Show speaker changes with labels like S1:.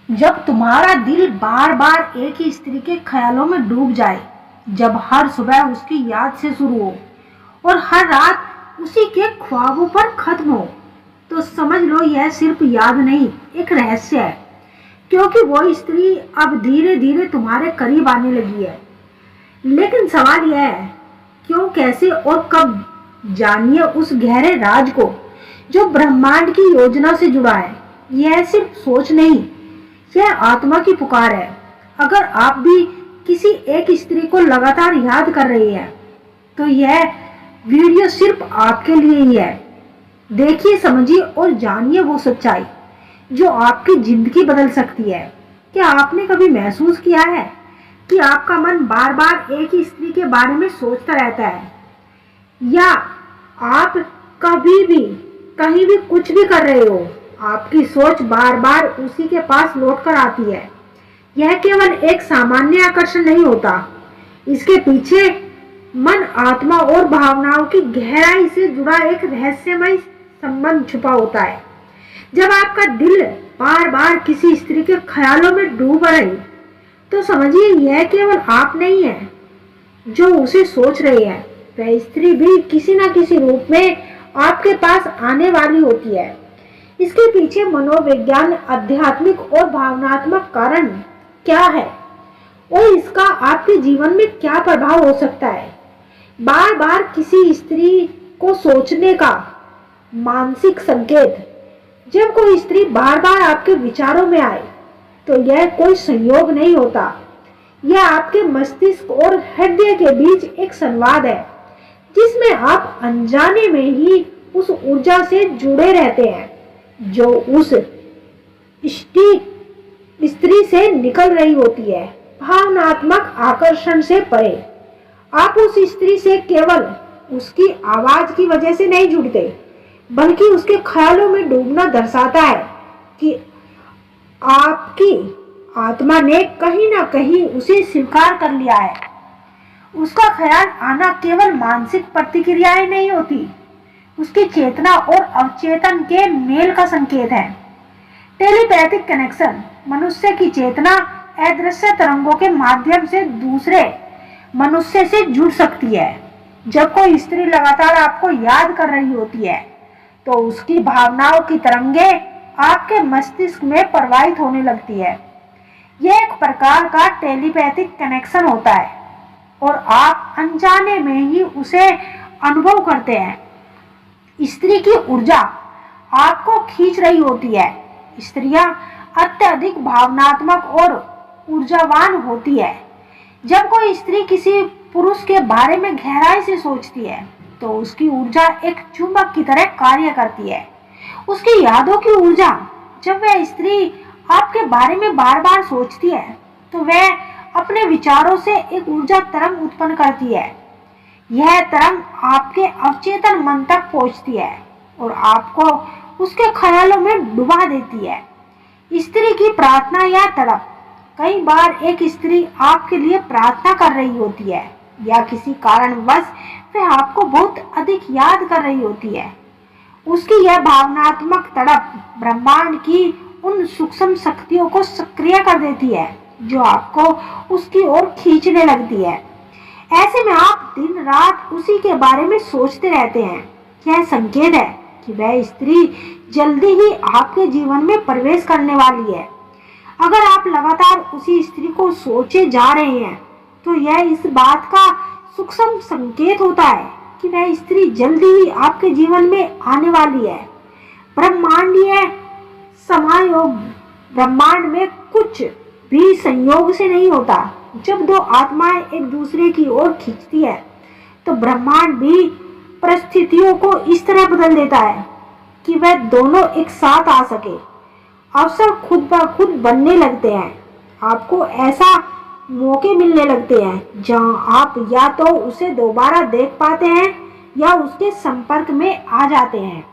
S1: जब तुम्हारा दिल बार बार एक ही स्त्री के ख्यालों में डूब जाए, जब हर सुबह उसकी याद से शुरू हो और हर रात उसी के ख्वाबों पर खत्म हो, तो समझ लो यह सिर्फ याद नहीं, एक रहस्य है। क्योंकि वो स्त्री अब धीरे धीरे तुम्हारे करीब आने लगी है। लेकिन सवाल यह है, क्यों, कैसे और कब? जानिए उस गहरे राज को जो ब्रह्मांड की योजना से जुड़ा है। यह सिर्फ सोच नहीं, यह आत्मा की पुकार है। अगर आप भी किसी एक स्त्री को लगातार याद कर रही हैं, तो यह वीडियो सिर्फ आपके लिए ही है। देखिए, समझिए और जानिए वो सच्चाई जो आपकी जिंदगी बदल सकती है। क्या आपने कभी महसूस किया है कि आपका मन बार बार एक ही स्त्री के बारे में सोचता रहता है, या आप कभी भी कहीं भी कुछ भी कर रहे हो, आपकी सोच बार बार उसी के पास लौट कर आती है? यह केवल एक सामान्य आकर्षण नहीं होता, इसके पीछे मन, आत्मा और भावनाओं की गहराई से जुड़ा एक रहस्यमय संबंध छुपा होता है। जब आपका दिल बार बार किसी स्त्री के ख्यालों में डूब रहे, तो समझिए यह केवल आप नहीं है जो उसे सोच रहे हैं, वह स्त्री भी किसी न किसी रूप में आपके पास आने वाली होती है। इसके पीछे मनोविज्ञान, आध्यात्मिक और भावनात्मक कारण क्या है और इसका आपके जीवन में क्या प्रभाव हो सकता है? बार बार किसी स्त्री को सोचने का मानसिक संकेत। जब कोई स्त्री बार बार आपके विचारों में आए, तो यह कोई संयोग नहीं होता, यह आपके मस्तिष्क और हृदय के बीच एक संवाद है, जिसमें आप अनजाने में ही उस ऊर्जा से जुड़े रहते हैं जो उस स्त्री से निकल रही होती है। भावनात्मक आकर्षण से परे, आप उस स्त्री से केवल उसकी आवाज की वजह से नहीं जुड़ते, बल्कि उसके ख्यालों में डूबना दर्शाता है कि आपकी आत्मा ने कहीं ना कहीं उसे स्वीकार कर लिया है। उसका ख्याल आना केवल मानसिक प्रतिक्रियाएं नहीं होती, उसकी चेतना और अवचेतन के मेल का संकेत है। टेलीपैथिक कनेक्शन, मनुष्य की चेतना अदृश्य तरंगों के माध्यम से दूसरे मनुष्य से जुड़ सकती है। जब कोई स्त्री लगातार आपको याद कर रही होती है, तो उसकी भावनाओं की तरंगें आपके मस्तिष्क में प्रवाहित होने लगती है। यह एक प्रकार का टेलीपैथिक कनेक्शन होता है और आप अनजाने में ही उसे अनुभव करते हैं। स्त्री की ऊर्जा आपको खींच रही होती है। स्त्रियां अत्यधिक भावनात्मक और ऊर्जावान होती है। जब कोई स्त्री किसी पुरुष के बारे में गहराई से सोचती है, तो उसकी ऊर्जा एक चुंबक की तरह कार्य करती है। उसकी यादों की ऊर्जा, जब वह स्त्री आपके बारे में बार बार सोचती है, तो वह अपने विचारों से एक ऊर्जा तरंग उत्पन्न करती है। यह तरंग आपके अवचेतन मन तक पहुंचती है और आपको उसके ख्यालों में डुबा देती है। स्त्री की प्रार्थना या तड़प, कई बार एक स्त्री आपके लिए प्रार्थना कर रही होती है, या किसी कारणवश वह आपको बहुत अधिक याद कर रही होती है। उसकी यह भावनात्मक तड़प ब्रह्मांड की उन सूक्ष्म शक्तियों को सक्रिय कर देती है जो आपको उसकी ओर खींचने लगती है। ऐसे में आप दिन रात उसी के बारे में सोचते रहते हैं। यह संकेत है कि वह स्त्री जल्दी ही आपके जीवन में प्रवेश करने वाली है। अगर आप लगातार उसी स्त्री को सोचे जा रहे हैं, तो यह इस बात का सूक्ष्म संकेत होता है कि वह स्त्री जल्दी ही आपके जीवन में आने वाली है। ब्रह्मांडीय समायोग, ब्रह्मांड में कुछ भी संयोग से नहीं होता। जब दो आत्माएं एक दूसरे की ओर खींचती है, तो ब्रह्मांड भी परिस्थितियों को इस तरह बदल देता है कि वह दोनों एक साथ आ सके। अवसर खुद ब खुद बनने लगते हैं। आपको ऐसा मौके मिलने लगते हैं जहां आप या तो उसे दोबारा देख पाते हैं या उसके संपर्क में आ जाते हैं।